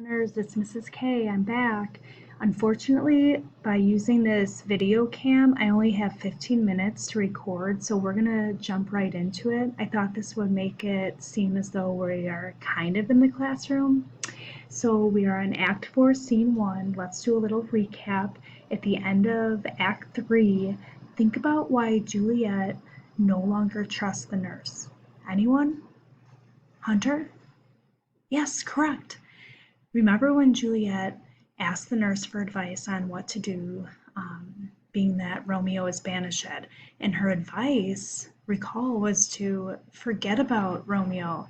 Connors, it's Mrs. K. I'm back. Unfortunately, by using this video cam, I only have 15 minutes to record, so we're gonna jump right into it. I thought this would make it seem as though we are kind of in the classroom. So we are in Act 4, Scene 1. Let's do a little recap. At the end of Act 3, think about why Juliet no longer trusts the nurse. Anyone? Hunter? Yes, correct. Remember when Juliet asked the nurse for advice on what to do, being that Romeo is banished, and her advice, recall, was to forget about Romeo,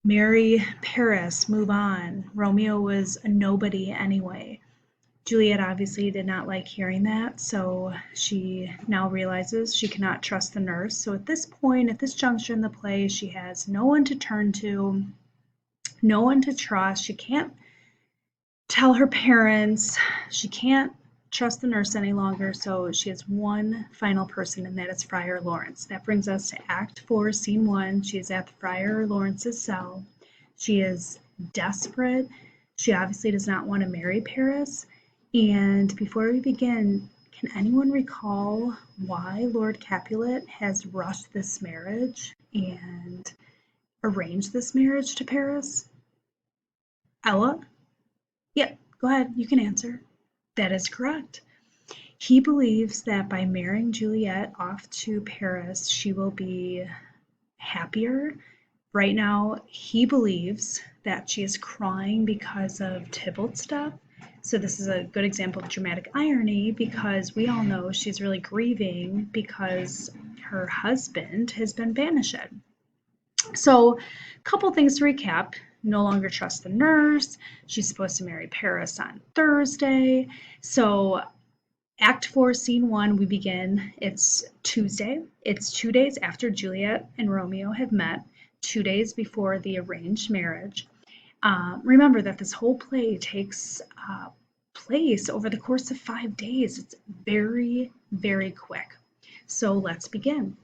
marry Paris, move on. Romeo was a nobody anyway. Juliet obviously did not like hearing that, so she now realizes she cannot trust the nurse. So at this point, at this juncture in the play, she has no one to turn to, no one to trust. She can't tell her parents. She can't trust the nurse any longer, so she has one final person, and that is Friar Lawrence. That brings us to Act 4, Scene 1. She is at Friar Lawrence's cell. She is desperate. She obviously does not want to marry Paris. And before we begin, can anyone recall why Lord Capulet has rushed this marriage and arranged this marriage to Paris? Ella? Yeah, go ahead, you can answer. That is correct. He believes that by marrying Juliet off to Paris, she will be happier. Right now, he believes that she is crying because of Tybalt's death. So this is a good example of dramatic irony, because we all know she's really grieving because her husband has been banished. So a couple things to recap. No longer trust the nurse. She's supposed to marry Paris on Thursday. So Act 4, Scene 1, we begin. It's Tuesday. It's 2 days after Juliet and Romeo have met, 2 days before the arranged marriage. Remember that this whole play takes place over the course of 5 days. It's very, very quick. So let's begin.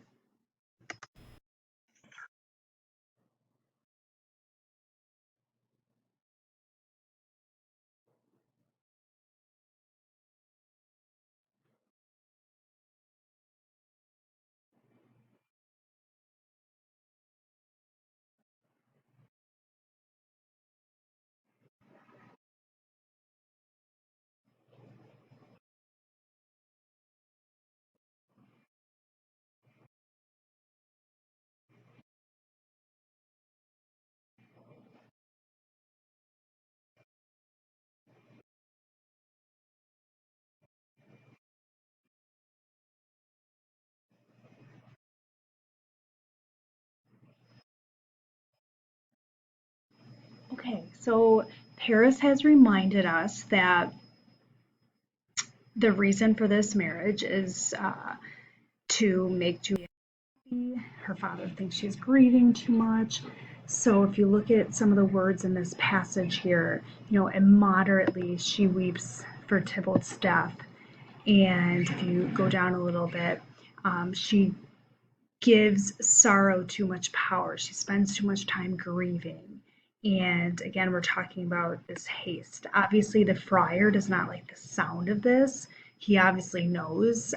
Okay, so Paris has reminded us that the reason for this marriage is to make Juliet happy. Her father thinks she's grieving too much. So if you look at some of the words in this passage here, immoderately she weeps for Tybalt's death. And if you go down a little bit, she gives sorrow too much power. She spends too much time grieving. And again, we're talking about this haste. Obviously, the friar does not like the sound of this. He obviously knows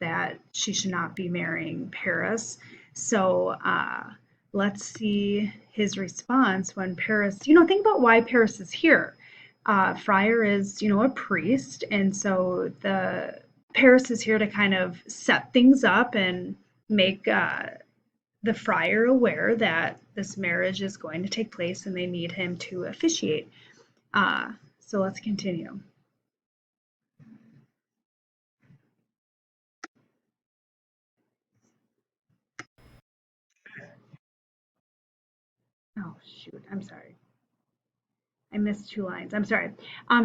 that she should not be marrying Paris. So let's see his response when Paris, think about why Paris is here. Friar is, a priest, and so the Paris is here to kind of set things up and make the friar aware that this marriage is going to take place and they need him to officiate. So let's continue. Oh, shoot. I'm sorry. I missed 2 lines. I'm sorry.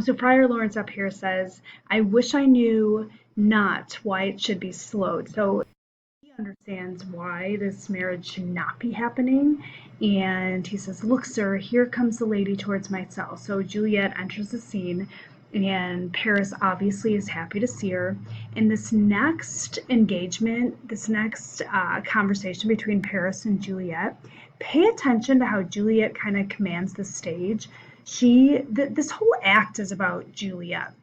So Friar Lawrence up here says, I wish I knew not why it should be slowed. So he understands why this marriage should not be happening. And he says, look, sir, here comes the lady towards my cell. So Juliet enters the scene, and Paris obviously is happy to see her. And this next engagement, this next conversation between Paris and Juliet pay attention to how Juliet kind of commands the stage. This whole act is about Juliet.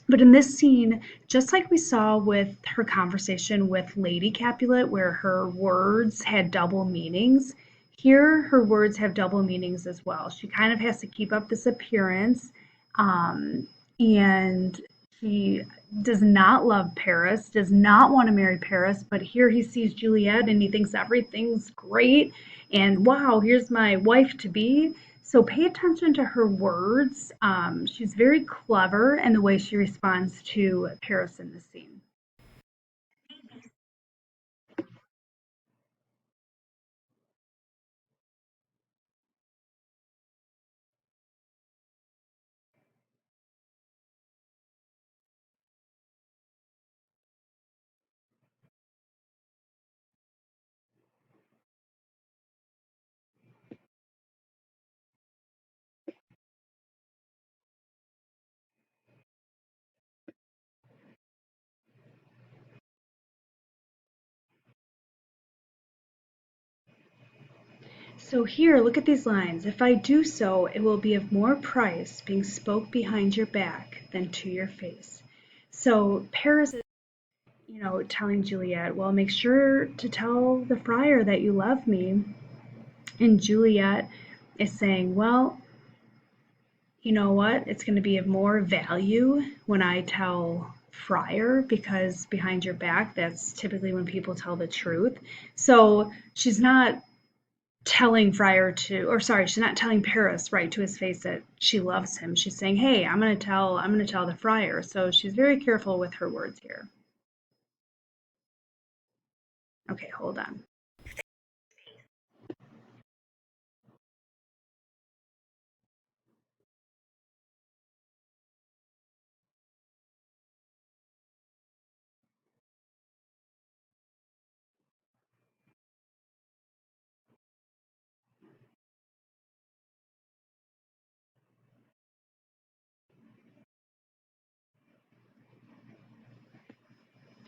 But in this scene, just like we saw with her conversation with Lady Capulet, where her words had double meanings, here her words have double meanings as well. She kind of has to keep up this appearance, and she does not love Paris, does not want to marry Paris, but here he sees Juliet and he thinks everything's great, and wow, here's my wife to be. So pay attention to her words. She's very clever in the way she responds to Paris in this scene. So here, look at these lines. If I do so, it will be of more price being spoke behind your back than to your face. So Paris is, telling Juliet, well, make sure to tell the friar that you love me. And Juliet is saying, well, you know what? It's going to be of more value when I tell Friar because behind your back, that's typically when people tell the truth. So she's not telling Friar to, or sorry, she's not telling Paris right to his face that she loves him. She's saying, "Hey, I'm going to tell the Friar." So she's very careful with her words here. Okay, hold on.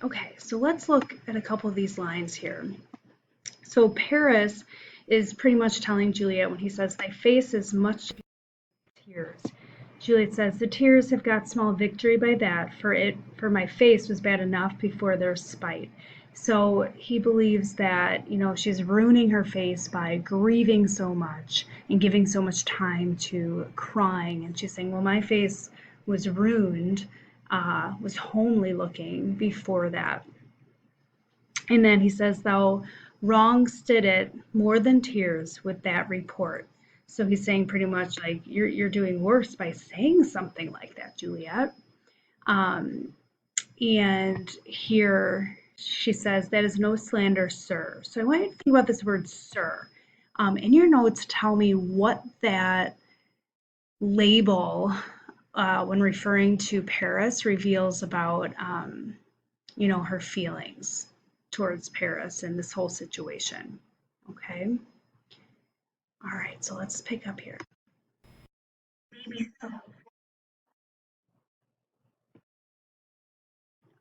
Okay, so let's look at a couple of these lines here. So Paris is pretty much telling Juliet when he says, "Thy face is much tears." Juliet says, "The tears have got small victory by that, for my face was bad enough before their spite." So he believes that, she's ruining her face by grieving so much and giving so much time to crying. And she's saying, well, my face was ruined, was homely looking before that. And then he says, "Thou wrong'st it more than tears with that report." So he's saying pretty much like you're doing worse by saying something like that, Juliet. Um, and here she says, "That is no slander, sir." So I want you to think about this word, sir. In your notes, tell me what that label, when referring to Paris, reveals about her feelings towards Paris and this whole situation. Okay. All right. So let's pick up here.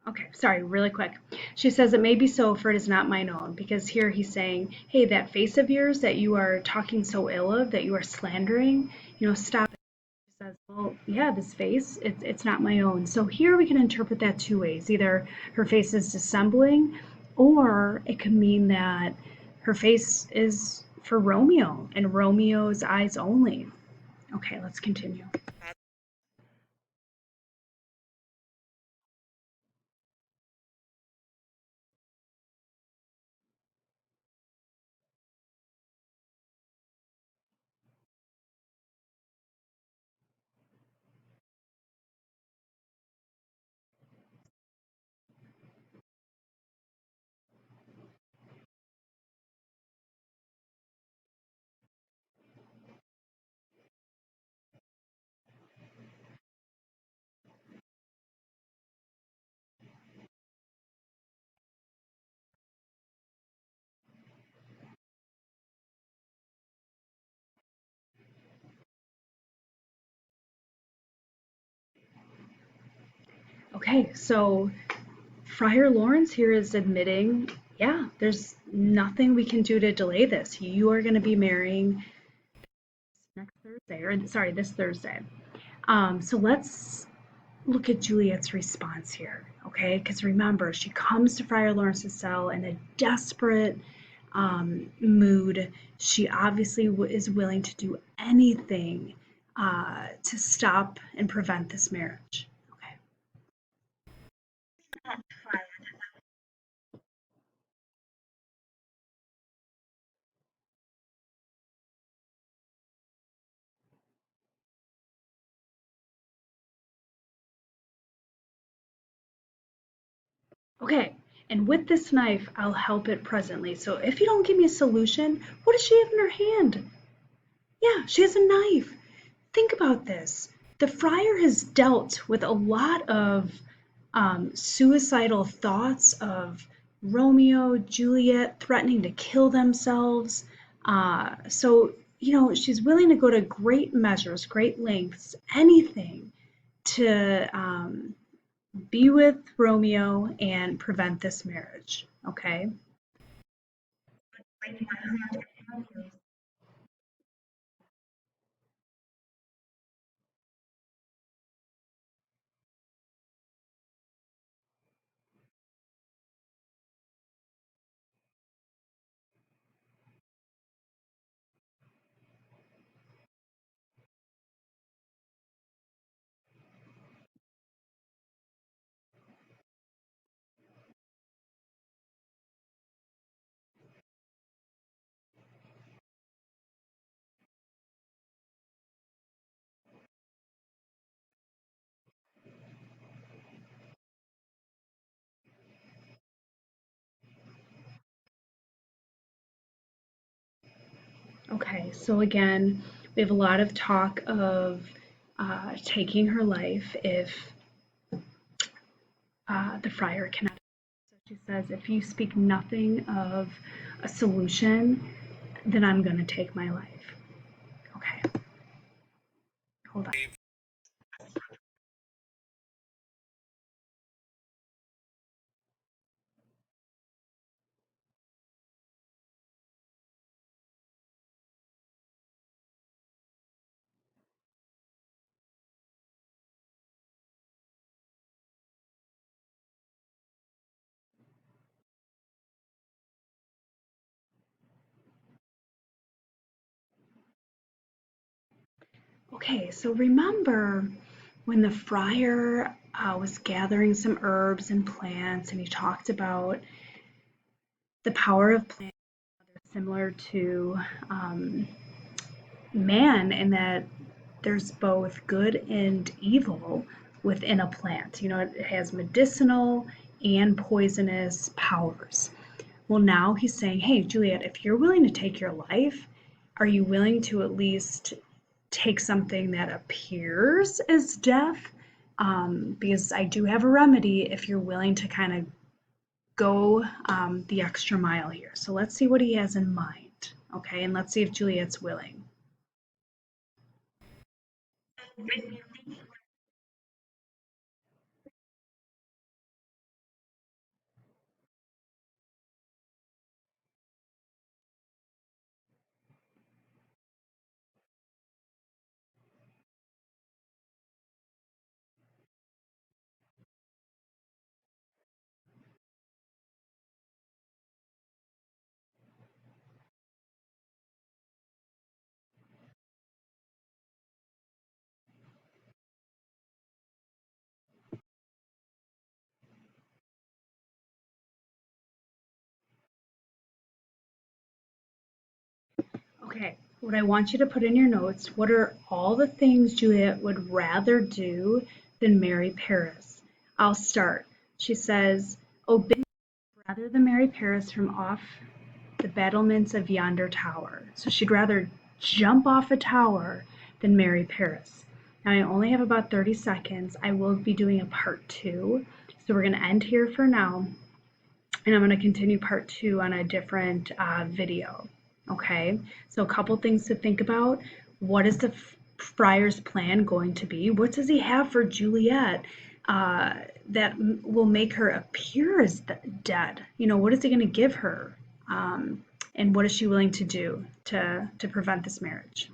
Okay, sorry, really quick. She says, "It may be so, for it is not mine own." Because here he's saying, hey, that face of yours that you are talking so ill of, that you are slandering, stop it. She says, well, yeah, this face, it's not my own. So here we can interpret that two ways. Either her face is dissembling, or it could mean that her face is for Romeo and Romeo's eyes only. Okay, let's continue. Okay, so Friar Lawrence here is admitting, yeah, there's nothing we can do to delay this. You are going to be marrying next Thursday, or sorry, this Thursday. So let's look at Juliet's response here, okay? Because remember, she comes to Friar Lawrence's cell in a desperate mood. She obviously is willing to do anything to stop and prevent this marriage. Okay. Okay, and with this knife, I'll help it presently. So if you don't give me a solution, what does she have in her hand? Yeah, she has a knife. Think about this. The friar has dealt with a lot of suicidal thoughts of Romeo, Juliet threatening to kill themselves. She's willing to go to great measures, great lengths, anything to be with Romeo and prevent this marriage. Okay. Okay, so again, we have a lot of talk of taking her life if the friar cannot. So she says, if you speak nothing of a solution, then I'm going to take my life. Okay, hold on. Okay, so remember when the friar was gathering some herbs and plants and he talked about the power of plants similar to man in that there's both good and evil within a plant. You know, it has medicinal and poisonous powers. Well, now he's saying, hey, Juliet, if you're willing to take your life, are you willing to at least take something that appears as death? Because I do have a remedy if you're willing to kind of go the extra mile here. So let's see what he has in mind. Okay, and let's see if Juliet's willing. Okay, what I want you to put in your notes, what are all the things Juliet would rather do than marry Paris? I'll start. She says, obey rather than marry Paris from off the battlements of yonder tower. So she'd rather jump off a tower than marry Paris. Now I only have about 30 seconds. I will be doing a part two. So we're going to end here for now and I'm going to continue part two on a different video. Okay, so a couple things to think about. What is the friar's plan going to be? What does he have for Juliet that will make her appear as dead. You know, what is he going to give her? And what is she willing to do to prevent this marriage?